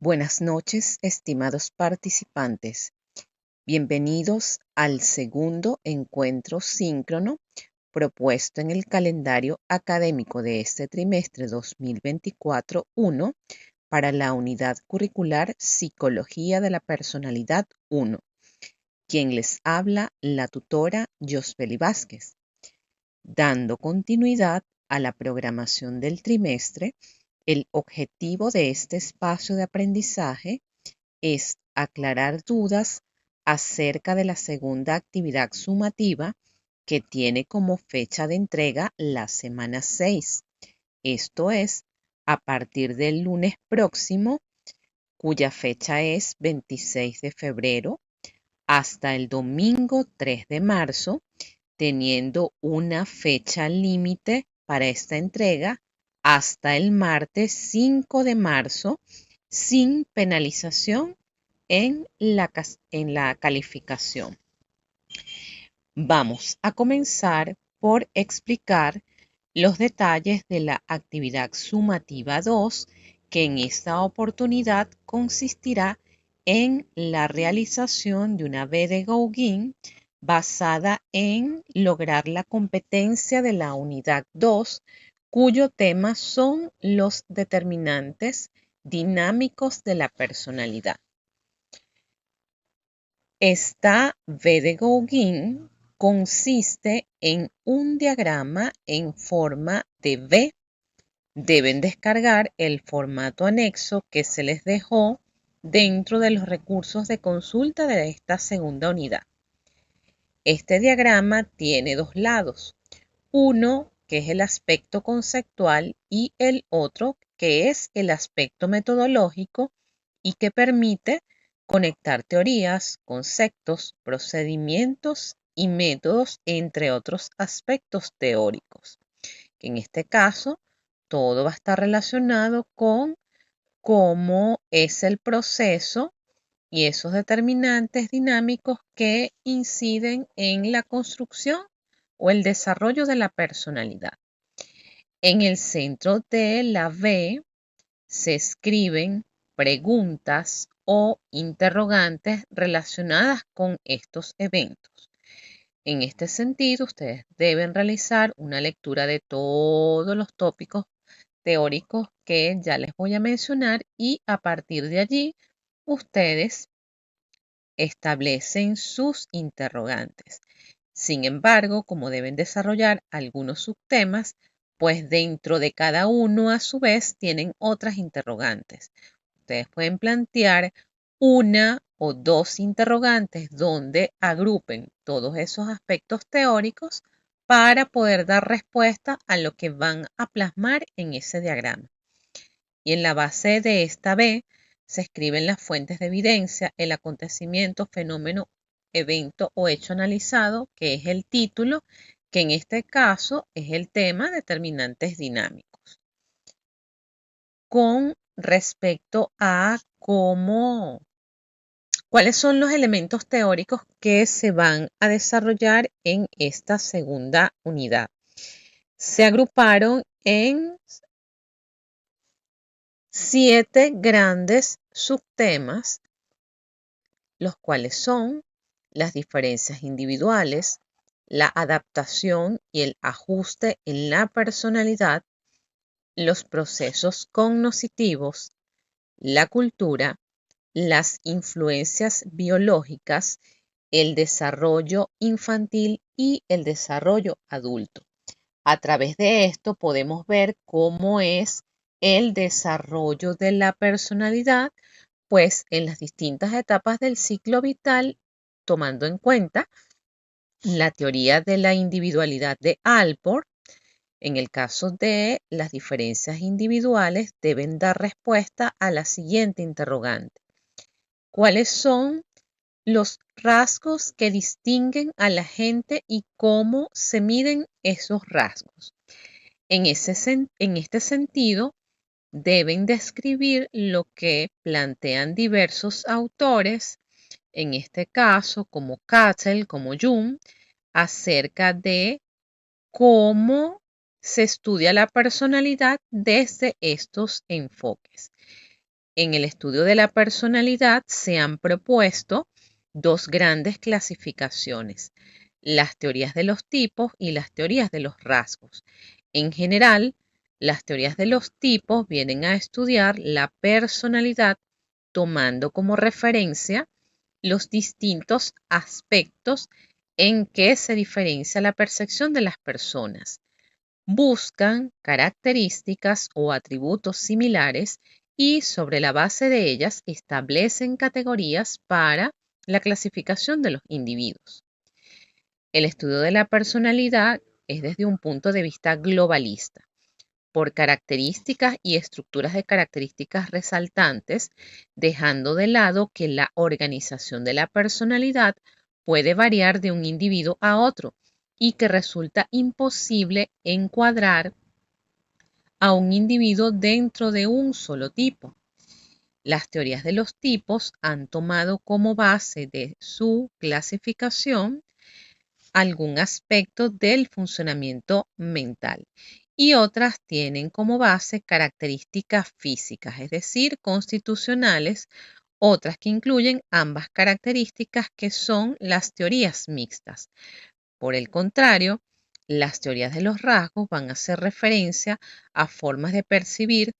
Buenas noches, estimados participantes. Bienvenidos al segundo encuentro síncrono propuesto en el calendario académico de este trimestre 2024-1 para la unidad curricular Psicología de la Personalidad 1. Quien les habla, la tutora Yosbeli Vázquez. Dando continuidad a la programación del trimestre, el objetivo de este espacio de aprendizaje es aclarar dudas acerca de la segunda actividad sumativa que tiene como fecha de entrega la semana 6, esto es, a partir del lunes próximo, cuya fecha es 26 de febrero, hasta el domingo 3 de marzo, teniendo una fecha límite para esta entrega hasta el martes 5 de marzo, sin penalización en la calificación. Vamos a comenzar por explicar los detalles de la actividad sumativa 2, que en esta oportunidad consistirá en la realización de una B de Gauguin basada en lograr la competencia de la unidad 2, cuyo tema son los determinantes dinámicos de la personalidad. Esta V de Gauguin consiste en un diagrama en forma de V. Deben descargar el formato anexo que se les dejó dentro de los recursos de consulta de esta segunda unidad. Este diagrama tiene dos lados, uno que es el aspecto conceptual y el otro que es el aspecto metodológico y que permite conectar teorías, conceptos, procedimientos y métodos, entre otros aspectos teóricos. En este caso, todo va a estar relacionado con cómo es el proceso y esos determinantes dinámicos que inciden en la construcción o el desarrollo de la personalidad. En el centro de la V se escriben preguntas o interrogantes relacionadas con estos eventos. En este sentido, ustedes deben realizar una lectura de todos los tópicos teóricos que ya les voy a mencionar y a partir de allí ustedes establecen sus interrogantes. Sin embargo, como deben desarrollar algunos subtemas, pues dentro de cada uno a su vez tienen otras interrogantes. Ustedes pueden plantear una o dos interrogantes donde agrupen todos esos aspectos teóricos para poder dar respuesta a lo que van a plasmar en ese diagrama. Y en la base de esta B se escriben las fuentes de evidencia, el acontecimiento, fenómeno, evento o hecho analizado, que es el título, que en este caso es el tema determinantes dinámicos. Con respecto a cuáles son los elementos teóricos que se van a desarrollar en esta segunda unidad. Se agruparon en 7 grandes subtemas, los cuales son las diferencias individuales, la adaptación y el ajuste en la personalidad, los procesos cognitivos, la cultura, las influencias biológicas, el desarrollo infantil y el desarrollo adulto. A través de esto podemos ver cómo es el desarrollo de la personalidad, pues en las distintas etapas del ciclo vital, tomando en cuenta la teoría de la individualidad de Allport. En el caso de las diferencias individuales, deben dar respuesta a la siguiente interrogante. ¿Cuáles son los rasgos que distinguen a la gente y cómo se miden esos rasgos? En este sentido, deben describir lo que plantean diversos autores, en este caso como Cattell, como Jung, acerca de cómo se estudia la personalidad desde estos enfoques. En el estudio de la personalidad se han propuesto dos grandes clasificaciones, las teorías de los tipos y las teorías de los rasgos. En general, las teorías de los tipos vienen a estudiar la personalidad tomando como referencia los distintos aspectos en que se diferencia la percepción de las personas. Buscan características o atributos similares y sobre la base de ellas establecen categorías para la clasificación de los individuos. El estudio de la personalidad es desde un punto de vista globalista, por características y estructuras de características resaltantes, dejando de lado que la organización de la personalidad puede variar de un individuo a otro y que resulta imposible encuadrar a un individuo dentro de un solo tipo. Las teorías de los tipos han tomado como base de su clasificación algún aspecto del funcionamiento mental y otras tienen como base características físicas, es decir, constitucionales, otras que incluyen ambas características que son las teorías mixtas. Por el contrario, las teorías de los rasgos van a hacer referencia a formas de percibir,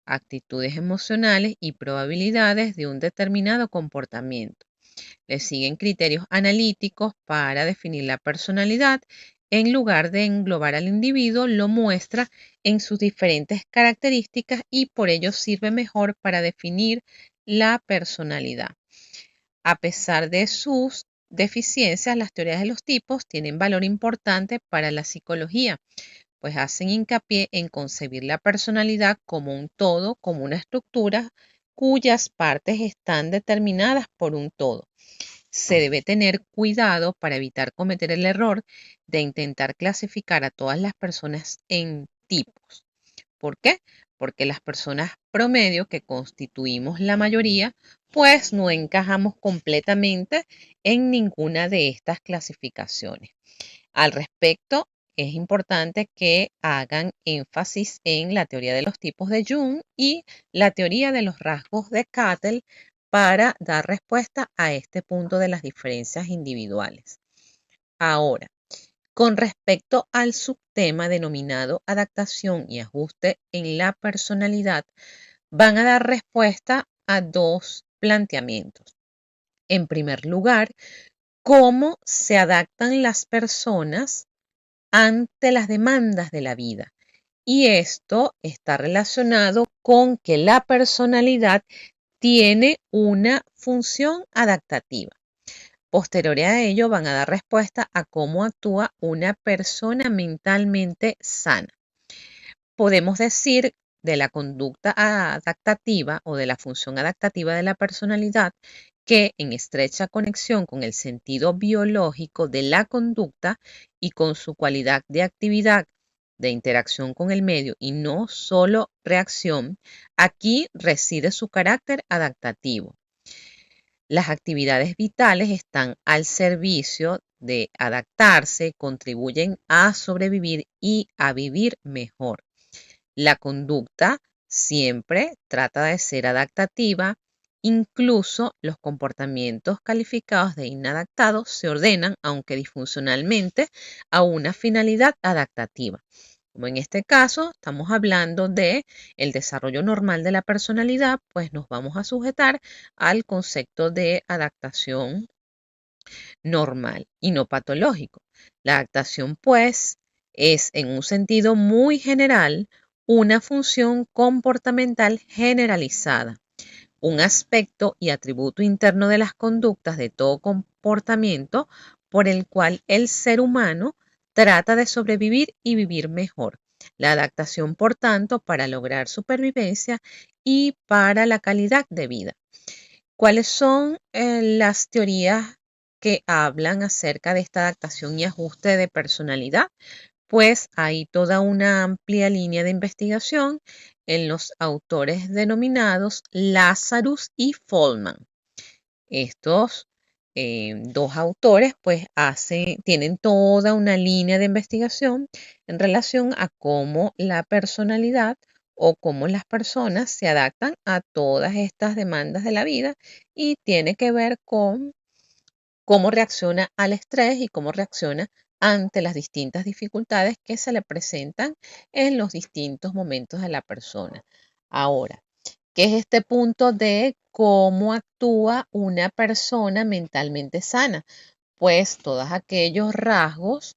actitudes emocionales y probabilidades de un determinado comportamiento. Le siguen criterios analíticos para definir la personalidad. En lugar de englobar al individuo, lo muestra en sus diferentes características y por ello sirve mejor para definir la personalidad. A pesar de sus deficiencias, las teorías de los tipos tienen valor importante para la psicología, pues hacen hincapié en concebir la personalidad como un todo, como una estructura cuyas partes están determinadas por un todo. Se debe tener cuidado para evitar cometer el error de intentar clasificar a todas las personas en tipos. ¿Por qué? Porque las personas promedio que constituimos la mayoría, pues no encajamos completamente en ninguna de estas clasificaciones. Al respecto, es importante que hagan énfasis en la teoría de los tipos de Jung y la teoría de los rasgos de Cattell para dar respuesta a este punto de las diferencias individuales. Ahora, con respecto al subtema denominado adaptación y ajuste en la personalidad, van a dar respuesta a dos planteamientos. En primer lugar, cómo se adaptan las personas ante las demandas de la vida. Y esto está relacionado con que la personalidad tiene una función adaptativa. Posterior a ello van a dar respuesta a cómo actúa una persona mentalmente sana. Podemos decir de la conducta adaptativa o de la función adaptativa de la personalidad que en estrecha conexión con el sentido biológico de la conducta y con su cualidad de actividad, de interacción con el medio y no solo reacción, aquí reside su carácter adaptativo. Las actividades vitales están al servicio de adaptarse, contribuyen a sobrevivir y a vivir mejor. La conducta siempre trata de ser adaptativa, incluso los comportamientos calificados de inadaptados se ordenan, aunque disfuncionalmente, a una finalidad adaptativa. Como en este caso estamos hablando de el desarrollo normal de la personalidad, pues nos vamos a sujetar al concepto de adaptación normal y no patológico. La adaptación, pues, es en un sentido muy general una función comportamental generalizada, un aspecto y atributo interno de las conductas de todo comportamiento por el cual el ser humano trata de sobrevivir y vivir mejor. La adaptación, por tanto, para lograr supervivencia y para la calidad de vida. ¿Cuáles son las teorías que hablan acerca de esta adaptación y ajuste de personalidad? Pues hay toda una amplia línea de investigación en los autores denominados Lazarus y Follman. Estos dos autores pues tienen toda una línea de investigación en relación a cómo la personalidad o cómo las personas se adaptan a todas estas demandas de la vida y tiene que ver con cómo reacciona al estrés y cómo reacciona ante las distintas dificultades que se le presentan en los distintos momentos de la persona. Ahora, ¿qué es este punto de cómo actúa una persona mentalmente sana? Pues todos aquellos rasgos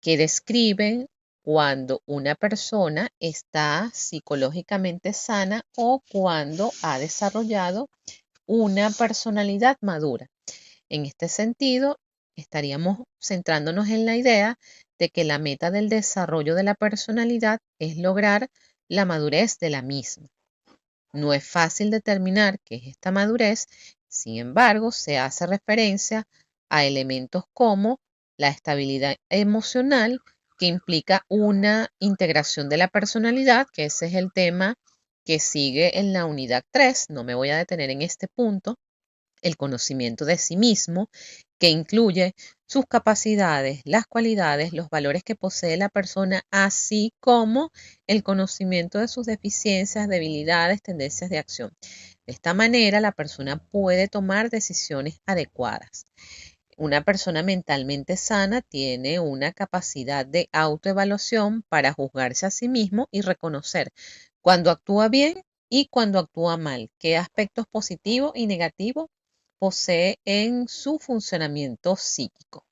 que describen cuando una persona está psicológicamente sana o cuando ha desarrollado una personalidad madura. En este sentido, estaríamos centrándonos en la idea de que la meta del desarrollo de la personalidad es lograr la madurez de la misma. No es fácil determinar qué es esta madurez, sin embargo, se hace referencia a elementos como la estabilidad emocional, que implica una integración de la personalidad, que ese es el tema que sigue en la unidad 3. No me voy a detener en este punto. El conocimiento de sí mismo, que incluye sus capacidades, las cualidades, los valores que posee la persona, así como el conocimiento de sus deficiencias, debilidades, tendencias de acción. De esta manera, la persona puede tomar decisiones adecuadas. Una persona mentalmente sana tiene una capacidad de autoevaluación para juzgarse a sí mismo y reconocer cuando actúa bien y cuando actúa mal, qué aspectos positivos y negativos posee en su funcionamiento psíquico.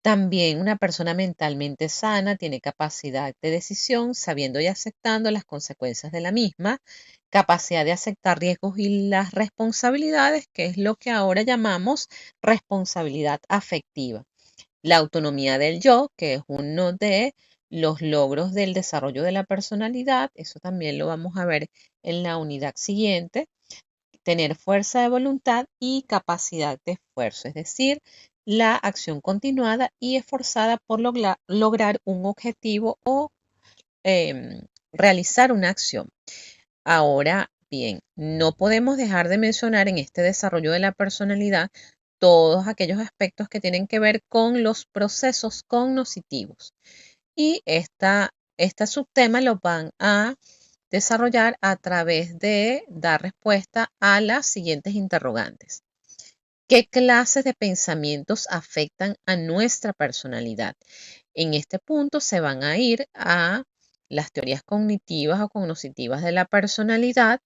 También una persona mentalmente sana tiene capacidad de decisión, sabiendo y aceptando las consecuencias de la misma, capacidad de aceptar riesgos y las responsabilidades, que es lo que ahora llamamos responsabilidad afectiva. La autonomía del yo, que es uno de los logros del desarrollo de la personalidad, eso también lo vamos a ver en la unidad siguiente. Tener fuerza de voluntad y capacidad de esfuerzo, es decir, la acción continuada y esforzada por lograr un objetivo o realizar una acción. Ahora bien, no podemos dejar de mencionar en este desarrollo de la personalidad todos aquellos aspectos que tienen que ver con los procesos cognitivos. Y este subtema lo van a desarrollar a través de dar respuesta a las siguientes interrogantes. ¿Qué clases de pensamientos afectan a nuestra personalidad? En este punto se van a ir a las teorías cognitivas o cognitivas de la personalidad,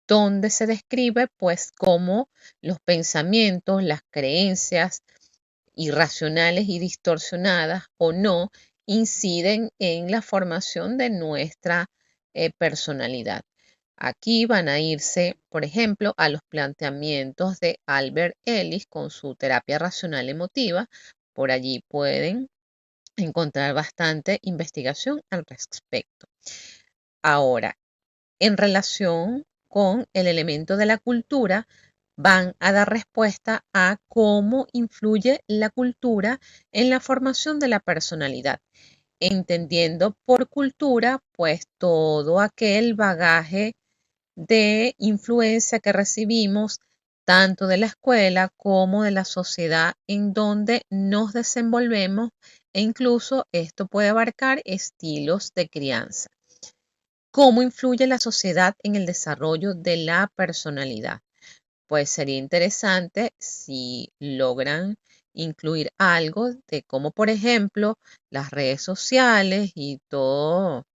donde se describe pues cómo los pensamientos, las creencias irracionales y distorsionadas o no inciden en la formación de nuestra personalidad. Aquí van a irse, por ejemplo, a los planteamientos de Albert Ellis con su terapia racional emotiva. Por allí pueden encontrar bastante investigación al respecto. Ahora, en relación con el elemento de la cultura, van a dar respuesta a cómo influye la cultura en la formación de la personalidad, entendiendo por cultura pues todo aquel bagaje de influencia que recibimos tanto de la escuela como de la sociedad en donde nos desenvolvemos, e incluso esto puede abarcar estilos de crianza. ¿Cómo influye la sociedad en el desarrollo de la personalidad? Pues sería interesante si logran incluir algo de cómo, por ejemplo, las redes sociales y todo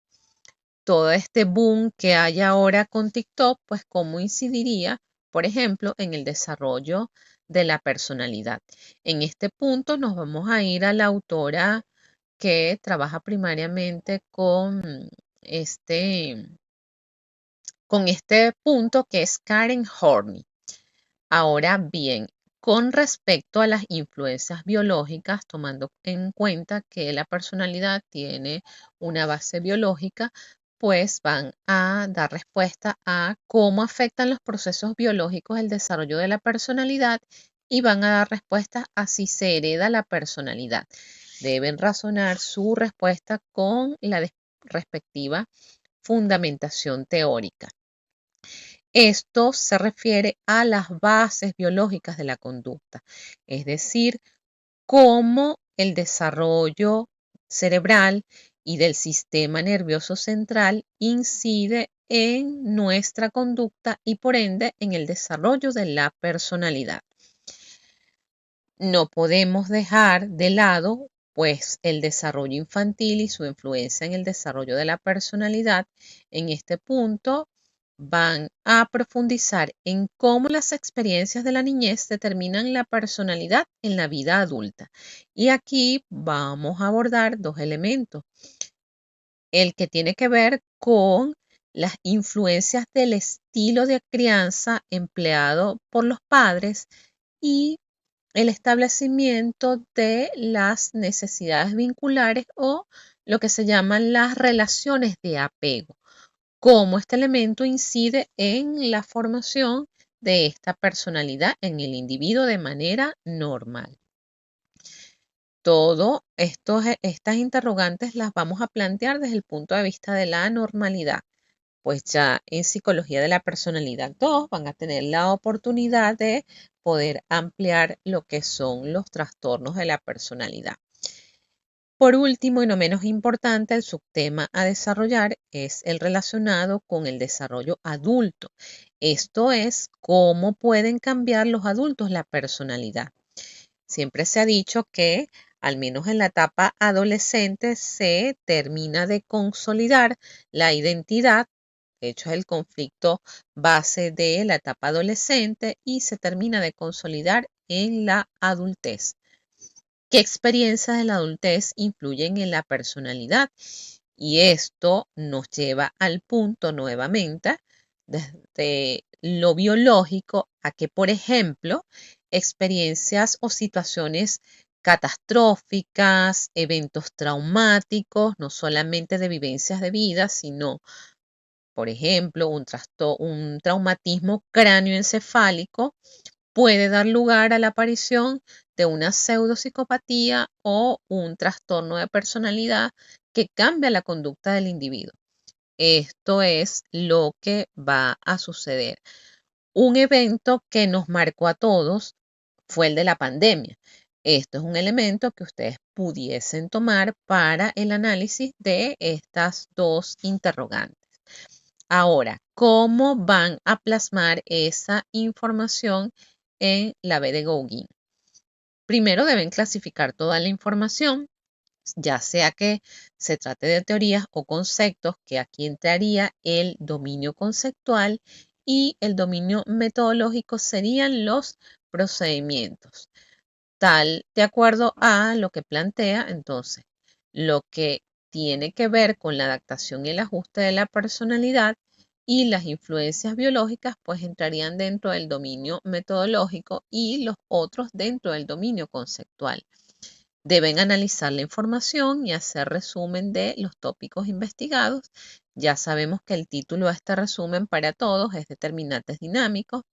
este boom que hay ahora con TikTok, pues cómo incidiría, por ejemplo, en el desarrollo de la personalidad. En este punto nos vamos a ir a la autora que trabaja primariamente este, con este punto, que es Karen Horney. Ahora bien, con respecto a las influencias biológicas, tomando en cuenta que la personalidad tiene una base biológica, pues van a dar respuesta a cómo afectan los procesos biológicos el desarrollo de la personalidad y van a dar respuesta a si se hereda la personalidad. Deben razonar su respuesta con la respectiva fundamentación teórica. Esto se refiere a las bases biológicas de la conducta, es decir, cómo el desarrollo cerebral y del sistema nervioso central incide en nuestra conducta y por ende en el desarrollo de la personalidad. No podemos dejar de lado pues el desarrollo infantil y su influencia en el desarrollo de la personalidad. En este punto van a profundizar en cómo las experiencias de la niñez determinan la personalidad en la vida adulta. Y aquí vamos a abordar dos elementos. El que tiene que ver con las influencias del estilo de crianza empleado por los padres y el establecimiento de las necesidades vinculares o lo que se llaman las relaciones de apego, cómo este elemento incide en la formación de esta personalidad en el individuo de manera normal. Todo estas interrogantes las vamos a plantear desde el punto de vista de la normalidad, pues ya en Psicología de la Personalidad 2 van a tener la oportunidad de poder ampliar lo que son los trastornos de la personalidad. Por último, y no menos importante, el subtema a desarrollar es el relacionado con el desarrollo adulto. Esto es, cómo pueden cambiar los adultos la personalidad. Siempre se ha dicho que, al menos en la etapa adolescente, se termina de consolidar la identidad. De hecho, es el conflicto base de la etapa adolescente y se termina de consolidar en la adultez. ¿Qué experiencias de la adultez influyen en la personalidad? Y esto nos lleva al punto nuevamente, desde lo biológico, a que, por ejemplo, experiencias o situaciones catastróficas, eventos traumáticos, no solamente de vivencias de vida, sino, por ejemplo, un traumatismo cráneoencefálico puede dar lugar a la aparición de una pseudopsicopatía o un trastorno de personalidad que cambia la conducta del individuo. Esto es lo que va a suceder. Un evento que nos marcó a todos fue el de la pandemia. Esto es un elemento que ustedes pudiesen tomar para el análisis de estas dos interrogantes. Ahora, ¿cómo van a plasmar esa información en la B de Gauguin? Primero deben clasificar toda la información, ya sea que se trate de teorías o conceptos, que aquí entraría el dominio conceptual y el dominio metodológico serían los procedimientos. Tal de acuerdo a lo que plantea, entonces, lo que tiene que ver con la adaptación y el ajuste de la personalidad y las influencias biológicas, pues entrarían dentro del dominio metodológico y los otros dentro del dominio conceptual. Deben analizar la información y hacer resumen de los tópicos investigados. Ya sabemos que el título de este resumen para todos es Determinantes dinámicos.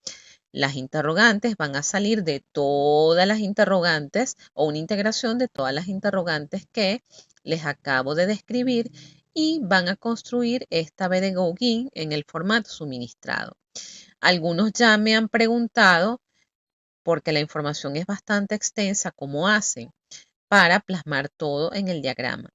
Las interrogantes van a salir de todas las interrogantes o una integración de todas las interrogantes que les acabo de describir y van a construir esta B de Gauguin en el formato suministrado. Algunos ya me han preguntado, porque la información es bastante extensa, ¿cómo hacen para plasmar todo en el diagrama?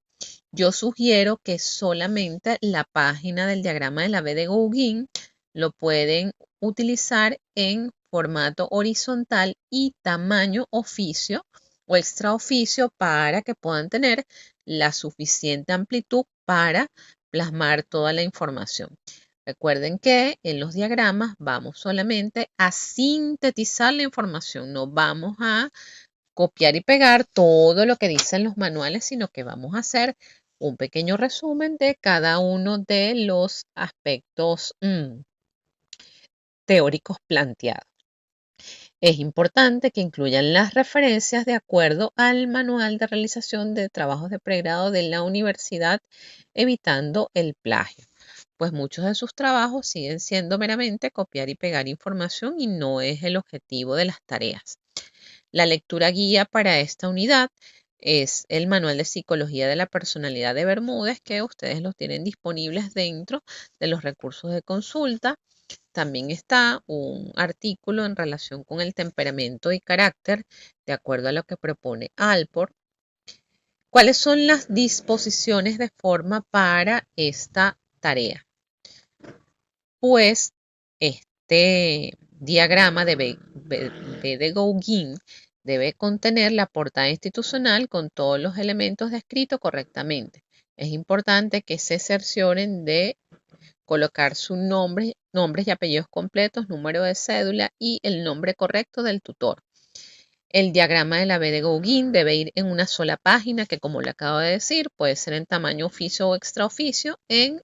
Yo sugiero que solamente la página del diagrama de la B de Gauguin lo pueden utilizar en formato horizontal y tamaño oficio o extra oficio para que puedan tener la suficiente amplitud para plasmar toda la información. Recuerden que en los diagramas vamos solamente a sintetizar la información, no vamos a copiar y pegar todo lo que dicen los manuales, sino que vamos a hacer un pequeño resumen de cada uno de los aspectos teóricos planteados. Es importante que incluyan las referencias de acuerdo al manual de realización de trabajos de pregrado de la universidad, evitando el plagio, pues muchos de sus trabajos siguen siendo meramente copiar y pegar información y no es el objetivo de las tareas. La lectura guía para esta unidad es el Manual de Psicología de la Personalidad de Bermúdez, que ustedes los tienen disponibles dentro de los recursos de consulta. También está un artículo en relación con el temperamento y carácter, de acuerdo a lo que propone Alport. ¿Cuáles son las disposiciones de forma para esta tarea? Pues este diagrama de Gauguin debe contener la portada institucional con todos los elementos descritos correctamente. Es importante que se cercioren de colocar su nombre, nombres y apellidos completos, número de cédula y el nombre correcto del tutor. El diagrama de la B de Gauguin debe ir en una sola página que, como le acabo de decir, puede ser en tamaño oficio o extraoficio en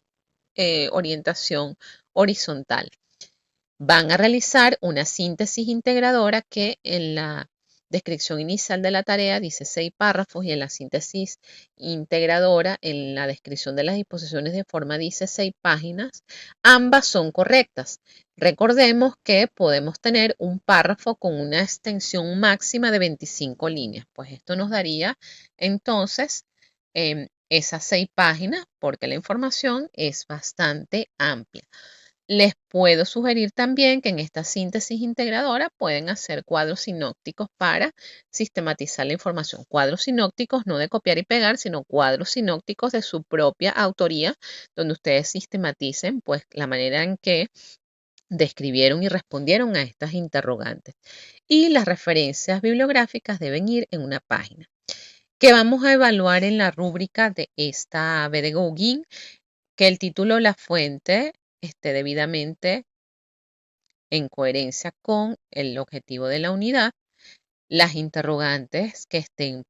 orientación horizontal. Van a realizar una síntesis integradora que en la descripción inicial de la tarea dice 6 párrafos y en la síntesis integradora en la descripción de las disposiciones de forma dice 6 páginas. Ambas son correctas. Recordemos que podemos tener un párrafo con una extensión máxima de 25 líneas. Pues esto nos daría entonces esas 6 páginas porque la información es bastante amplia. Les puedo sugerir también que en esta síntesis integradora pueden hacer cuadros sinópticos para sistematizar la información. Cuadros sinópticos no de copiar y pegar, sino cuadros sinópticos de su propia autoría, donde ustedes sistematicen pues la manera en que describieron y respondieron a estas interrogantes. Y las referencias bibliográficas deben ir en una página. ¿Qué vamos a evaluar en la rúbrica de esta B de Gauguin? Que el título, la fuente, esté debidamente en coherencia con el objetivo de la unidad, las interrogantes que estén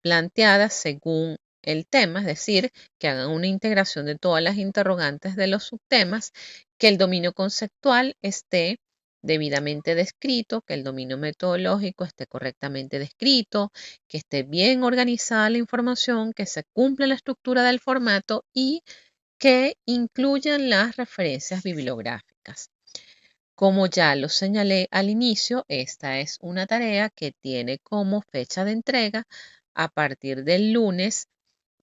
planteadas según el tema, es decir, que hagan una integración de todas las interrogantes de los subtemas, que el dominio conceptual esté debidamente descrito, que el dominio metodológico esté correctamente descrito, que esté bien organizada la información, que se cumpla la estructura del formato y que incluyan las referencias bibliográficas. Como ya lo señalé al inicio, esta es una tarea que tiene como fecha de entrega a partir del lunes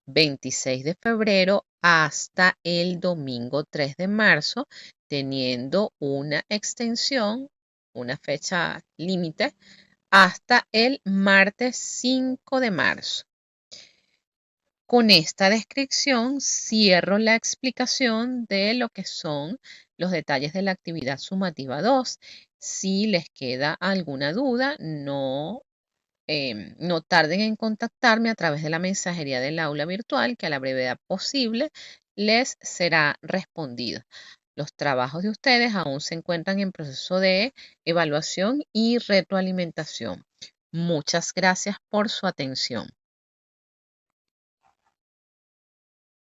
26 de febrero hasta el domingo 3 de marzo, teniendo una extensión, una fecha límite, hasta el martes 5 de marzo. Con esta descripción cierro la explicación de lo que son los detalles de la actividad sumativa 2. Si les queda alguna duda, no tarden en contactarme a través de la mensajería del aula virtual, que a la brevedad posible les será respondido. Los trabajos de ustedes aún se encuentran en proceso de evaluación y retroalimentación. Muchas gracias por su atención.